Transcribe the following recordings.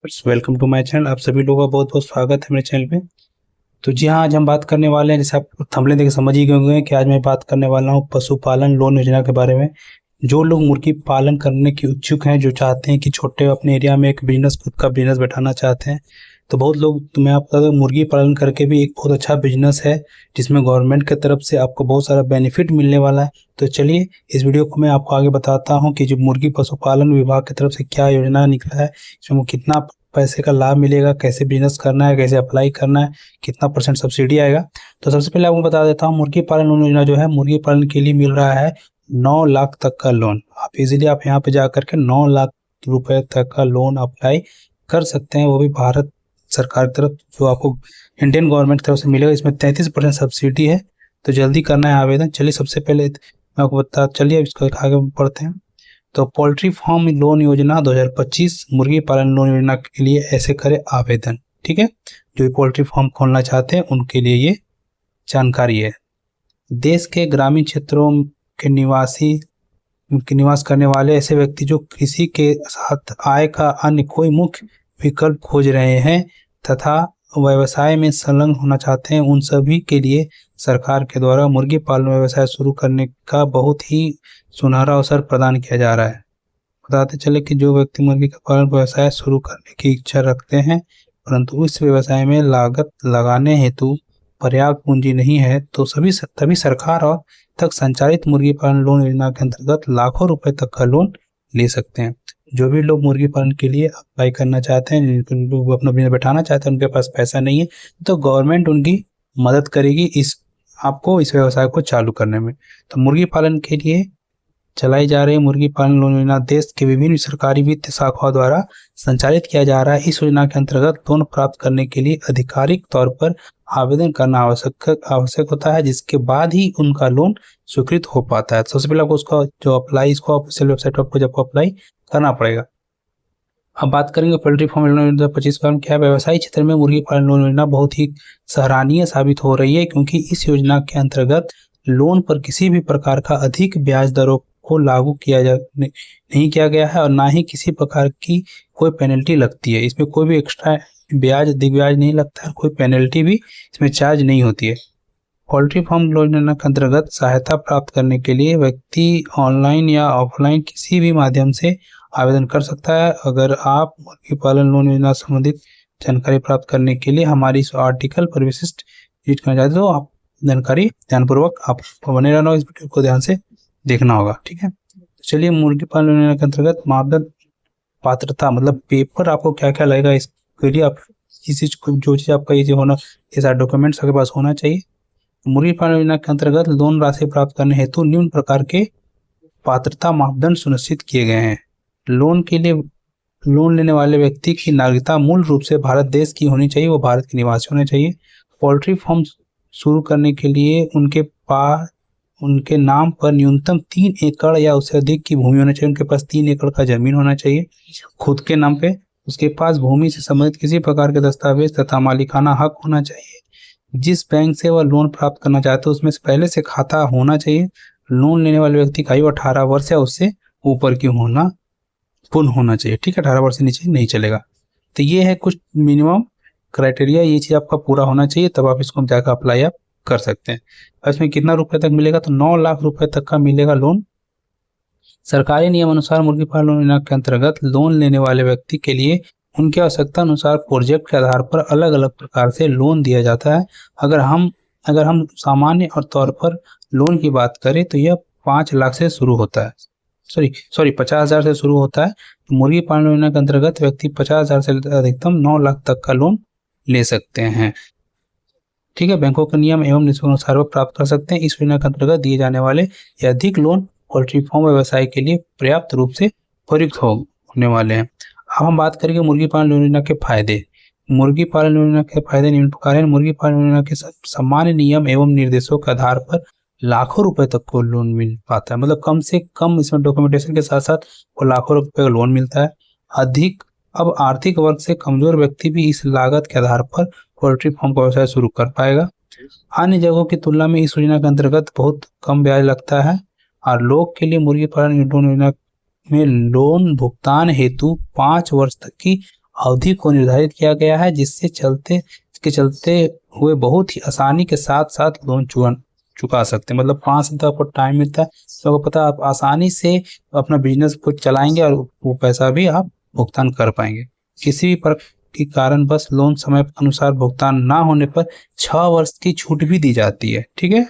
Welcome to my channel. आप सभी लोगों का बहुत बहुत स्वागत है मेरे चैनल पे। तो जी हाँ, आज हम बात करने वाले हैं, जैसे आप थंबनेल देख के समझ ही गए होंगे कि आज मैं बात करने वाला हूँ पशुपालन लोन योजना के बारे में। जो लोग मुर्गी पालन करने के इच्छुक हैं, जो चाहते हैं कि छोटे अपने एरिया में एक बिजनेस, खुद का बिजनेस बैठाना चाहते हैं, तो बहुत लोग, तो मैं आपको बता दूं, मुर्गी पालन करके भी एक बहुत अच्छा बिजनेस है जिसमें गवर्नमेंट की तरफ से आपको बहुत सारा बेनिफिट मिलने वाला है। तो चलिए इस वीडियो को मैं आपको आगे बताता हूँ कि जो मुर्गी पशुपालन विभाग की तरफ से क्या योजना निकला है, इसमें कितना पैसे का लाभ मिलेगा, कैसे बिजनेस करना है, कैसे अप्लाई करना है, कितना % सब्सिडी आएगा। तो सबसे पहले आपको बता देता हूँ, मुर्गी पालन लोन योजना जो है, मुर्गी पालन के लिए मिल रहा है 9 लाख तक का लोन। आप इजीली आप यहाँ पे जा करके 9 लाख रुपए तक का लोन अप्लाई कर सकते हैं, वो भी भारत सरकार की तरफ, जो आपको इंडियन गवर्नमेंट की तरफ से मिलेगा। इसमें 33% सब्सिडी है, तो जल्दी करना है आवेदन। चलिए सबसे पहले मैं आपको चलिए इसको आगे पढ़ते हैं। तो पोल्ट्री फार्म लोन योजना 2025 मुर्गी पालन लोन योजना के लिए ऐसे करें आवेदन। ठीक है, जो पोल्ट्री फार्म खोलना चाहते हैं उनके लिए ये जानकारी है। देश के ग्रामीण क्षेत्रों के निवास करने वाले ऐसे व्यक्ति जो कृषि के साथ आय का अन्य कोई मुख्य विकल्प खोज रहे हैं तथा व्यवसाय में संलग्न होना चाहते हैं, उन सभी के लिए सरकार के द्वारा मुर्गी पालन व्यवसाय शुरू करने का बहुत ही सुनहरा अवसर प्रदान किया जा रहा है। बताते चले कि जो व्यक्ति मुर्गी का पालन व्यवसाय शुरू करने की इच्छा रखते हैं परंतु इस व्यवसाय में लागत लगाने हेतु पर्याप्त पूंजी नहीं है, तो तभी सरकार और तक संचालित मुर्गी पालन लोन योजना के अंतर्गत लाखों रुपए तक का लोन ले सकते हैं। जो भी लोग मुर्गी पालन के लिए अप्लाई करना चाहते हैं, लोग अपना बिजनेस बैठाना चाहते हैं, उनके पास पैसा नहीं है, तो गवर्नमेंट उनकी मदद करेगी आपको इस व्यवसाय को चालू करने में। तो मुर्गी पालन के लिए चलाई जा रही मुर्गी पालन लोन योजना देश के विभिन्न सरकारी वित्त शाखाओं द्वारा संचालित किया जा रहा है। इस योजना के अंतर्गत लोन प्राप्त करने के लिए आधिकारिक तौर पर आवेदन करना आवश्यक होता है, जिसके बाद ही उनका लोन स्वीकृत हो पाता है। सबसे पहले आपको उसका जो अप्लाई, इसको ऑफिशियल वेबसाइट पर आपको जब अप्लाई करना पड़ेगा। अब बात करेंगे पोल्ट्री फार्म लोन 2025 का। क्या व्यवसायिक क्षेत्र में मुर्गी पालन लोन योजना बहुत ही सराहनीय साबित हो रही है, क्योंकि इस योजना के अंतर्गत लोन पर किसी भी प्रकार का अधिक ब्याज दरों को लागू नहीं किया गया है और ना ही किसी प्रकार की कोई पेनल्टी लगती है। इसमें कोई भी एक्स्ट्रा ब्याज, अधिक ब्याज नहीं लगता है, कोई पेनल्टी भी इसमें चार्ज नहीं होती है। पोल्ट्री फार्म लोन योजना के अंतर्गत सहायता प्राप्त करने के लिए व्यक्ति ऑनलाइन या ऑफलाइन किसी भी माध्यम से आवेदन कर सकता है। अगर आप मुर्गी पालन लोन योजना संबंधित जानकारी प्राप्त करने के लिए हमारी इस आर्टिकल पर विशिष्ट विजिट करना चाहते हो, आप जानकारी ध्यानपूर्वक आप बने रहना, इस वीडियो को ध्यान से देखना होगा। ठीक है, चलिए मुर्गी पालन योजना के अंतर्गत मापदंड, पात्रता, मतलब पेपर आपको क्या क्या लगेगा इसके लिए, आप किसी चीज को, जो चीज आपका ये होना, ये सारे डॉक्यूमेंट्स आपके पास होना चाहिए। मुर्गी पालन योजना के अंतर्गत लोन राशि प्राप्त करने हेतु निम्न प्रकार के पात्रता मापदंड सुनिश्चित किए गए हैं। लोन के लिए लोन लेने वाले व्यक्ति की नागरिकता मूल रूप से भारत देश की होनी चाहिए, वो भारत के निवासी होने चाहिए। पोल्ट्री फार्म शुरू करने के लिए उनके नाम पर न्यूनतम 3 एकड़ या उससे अधिक की भूमि होना चाहिए। उनके पास 3 एकड़ का जमीन होना चाहिए खुद के नाम पे। उसके पास भूमि से संबंधित किसी प्रकार के दस्तावेज तथा मालिकाना हक होना चाहिए। जिस बैंक से वह लोन प्राप्त करना चाहते हैं उसमें से पहले से खाता होना चाहिए। लोन लेने वाले व्यक्ति का आयु 18 वर्ष या उससे ऊपर की पूर्ण होना चाहिए। ठीक है, 18 वर्ष से नीचे नहीं चलेगा। तो ये है कुछ मिनिमम क्राइटेरिया, ये चीज आपका पूरा होना चाहिए, तब आप इसको जाकर अप्लाई आप कर सकते हैं। और इसमें कितना रुपए तक मिलेगा, तो 9 लाख रुपए तक का मिलेगा लोन। सरकारी नियम अनुसार मुर्गी पालन योजना के अंतर्गत लोन लेने वाले व्यक्ति के लिए उनकी आवश्यकता अनुसार प्रोजेक्ट के आधार पर अलग अलग प्रकार से लोन दिया जाता है। अगर हम सामान्य और तौर पर लोन की बात करें तो यह 5 लाख से शुरू होता है, सॉरी 50,000 से शुरू होता है। तो मुर्गी पालन योजना के अंतर्गत व्यक्ति 50,000 से अधिकतम 9 लाख तक का लोन ले सकते हैं। ठीक है, बैंकों के नियम एवं नियमों अनुसार वो प्राप्त कर सकते हैं। इस योजना के अंतर्गत दिए जाने वाले या अधिक लोन पोल्ट्री फार्म व्यवसाय के लिए पर्याप्त रूप से प्रयुक्त होने वाले हैं। अब हम बात करेंगे मुर्गी पालन योजना के फायदे। मुर्गी पालन योजना के फायदे निम्न प्रकार हैं। मुर्गी पालन योजना के सामान्य नियम एवं निर्देशों के आधार पर लाखों रुपए तक को लोन मिल पाता है, मतलब कम से कम इसमें डॉक्यूमेंटेशन के साथ साथ वो लाखों रुपए का लोन मिलता है। अब आर्थिक वर्ग से कमजोर व्यक्ति भी इस लागत के आधार पर पोल्ट्री फार्म का व्यवसाय शुरू कर पाएगा। अन्य जगहों की तुलना में इस योजना के अंतर्गत बहुत कम ब्याज लगता है और लोग के लिए मुर्गी पालन योजना में लोन भुगतान हेतु 5 वर्ष तक की अवधि को निर्धारित किया गया है, जिसके चलते हुए बहुत ही आसानी के साथ साथ लोन चुका सकते हैं। मतलब 5 साल तक आपको टाइम मिलता है, तो आपको पता है आप आसानी से अपना बिजनेस को चलाएंगे और वो पैसा भी आप भुगतान कर पाएंगे। किसी भी प्रकार के कारण बस लोन समय अनुसार भुगतान ना होने पर 6 वर्ष की छूट भी दी जाती है। ठीक है।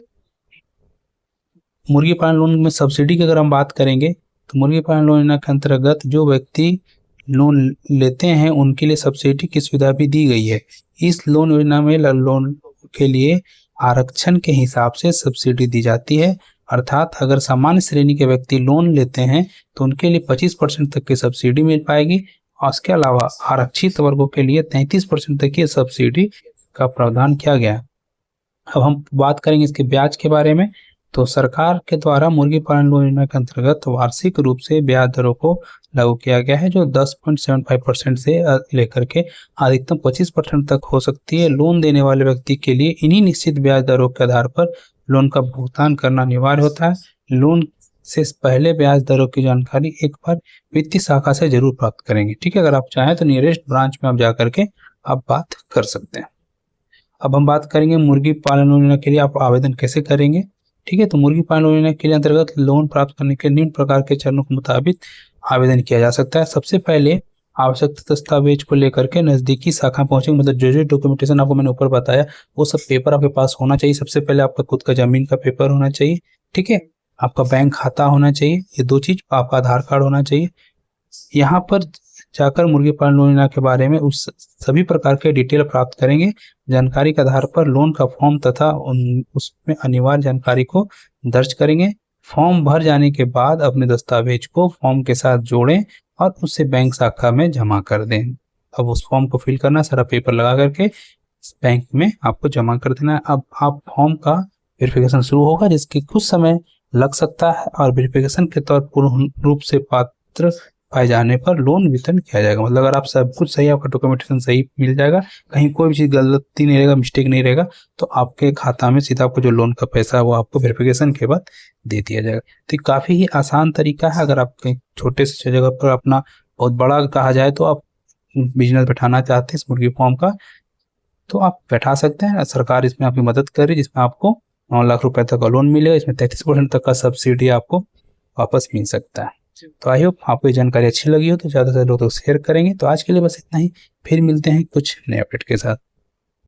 मुर्गी पालन लोन में सब्सिडी की अगर हम बात करेंगे तो मुर्गी पालन लोन योजना के अंतर्गत जो व्यक्ति लोन लेते हैं उनके लिए सब्सिडी की सुविधा भी दी गई है। इस लोन योजना में लोन के लिए आरक्षण के हिसाब से सब्सिडी दी जाती है, अर्थात अगर सामान्य श्रेणी के व्यक्ति लोन लेते हैं तो उनके लिए 25% तक की सब्सिडी मिल पाएगी, और इसके अलावा आरक्षित वर्गों के लिए 33% तक की सब्सिडी का प्रावधान किया गया है। अब हम बात करेंगे इसके ब्याज के बारे में। तो सरकार के द्वारा मुर्गी पालन लोन योजना के अंतर्गत वार्षिक रूप से ब्याज दरों को लागू किया गया है, जो 10.75% से लेकर के अधिकतम 25% तक हो सकती है। लोन देने वाले व्यक्ति के लिए इन्हीं निश्चित ब्याज दरों के आधार पर लोन का भुगतान करना अनिवार्य होता है। लोन से पहले ब्याज दरों की जानकारी एक बार वित्तीय शाखा से जरूर प्राप्त करेंगे। ठीक है। अगर आप चाहें तो नियरेस्ट ब्रांच में आप जा करके आप बात कर सकते हैं। अब हम बात करेंगे मुर्गी पालन योजना के लिए आप आवेदन कैसे करेंगे। ठीक है। तो मुर्गी पालन योजना के लिए अंतर्गत लोन प्राप्त करने के निम्न प्रकार के चरणों के मुताबिक आवेदन किया जा सकता है। सबसे पहले आवश्यक दस्तावेज को लेकर के नजदीकी शाखा पहुंचेंगे। मतलब जो डॉक्यूमेंटेशन आपको मैंने ऊपर बताया वो सब पेपर आपके पास होना चाहिए। सबसे पहले आपका खुद का जमीन का पेपर होना चाहिए। ठीक है। आपका बैंक खाता होना चाहिए, ये 2 चीज, आपका आधार कार्ड होना चाहिए। यहाँ पर जाकर मुर्गी पालन योजना के बारे में उस सभी प्रकार के डिटेल प्राप्त करेंगे। जानकारी के आधार पर लोन का फॉर्म तथा उसमें अनिवार्य जानकारी को दर्ज करेंगे। फॉर्म भर जाने के बाद अपने दस्तावेज को फॉर्म के साथ जोड़ें और उसे बैंक शाखा में जमा कर दें। अब उस फॉर्म को फिल करना, सारा पेपर लगा करके बैंक में आपको जमा कर देना है। अब आप फॉर्म का वेरिफिकेशन शुरू होगा, जिसके कुछ समय लग सकता है, और वेरिफिकेशन के तौर पूर्ण रूप से पात्र पाए जाने पर लोन वितरण किया जाएगा। मतलब अगर आप सब कुछ सही, आपका डॉक्यूमेंटेशन सही मिल जाएगा, कहीं कोई भी चीज गलती नहीं रहेगा, मिस्टेक नहीं रहेगा, तो आपके खाता में सीधा आपको जो लोन का पैसा है वो आपको वेरिफिकेशन के बाद दे दिया जाएगा। तो काफी ही आसान तरीका है। अगर आप कहीं छोटे से जगह पर अपना बहुत बड़ा कहा जाए तो आप बिजनेस बैठाना चाहते हैं इस मुर्गी फार्म का, तो आप बैठा सकते हैं। सरकार इसमें आपकी मदद कर रही है, जिसमें आपको 9 लाख रुपए तक का लोन मिलेगा। इसमें 33% तक का सब्सिडी आपको वापस मिल सकता है। तो आई होप आपको ये जानकारी अच्छी लगी हो तो ज़्यादा से ज़्यादा लोग शेयर करेंगे। तो आज के लिए बस इतना ही, फिर मिलते हैं कुछ नए अपडेट के साथ।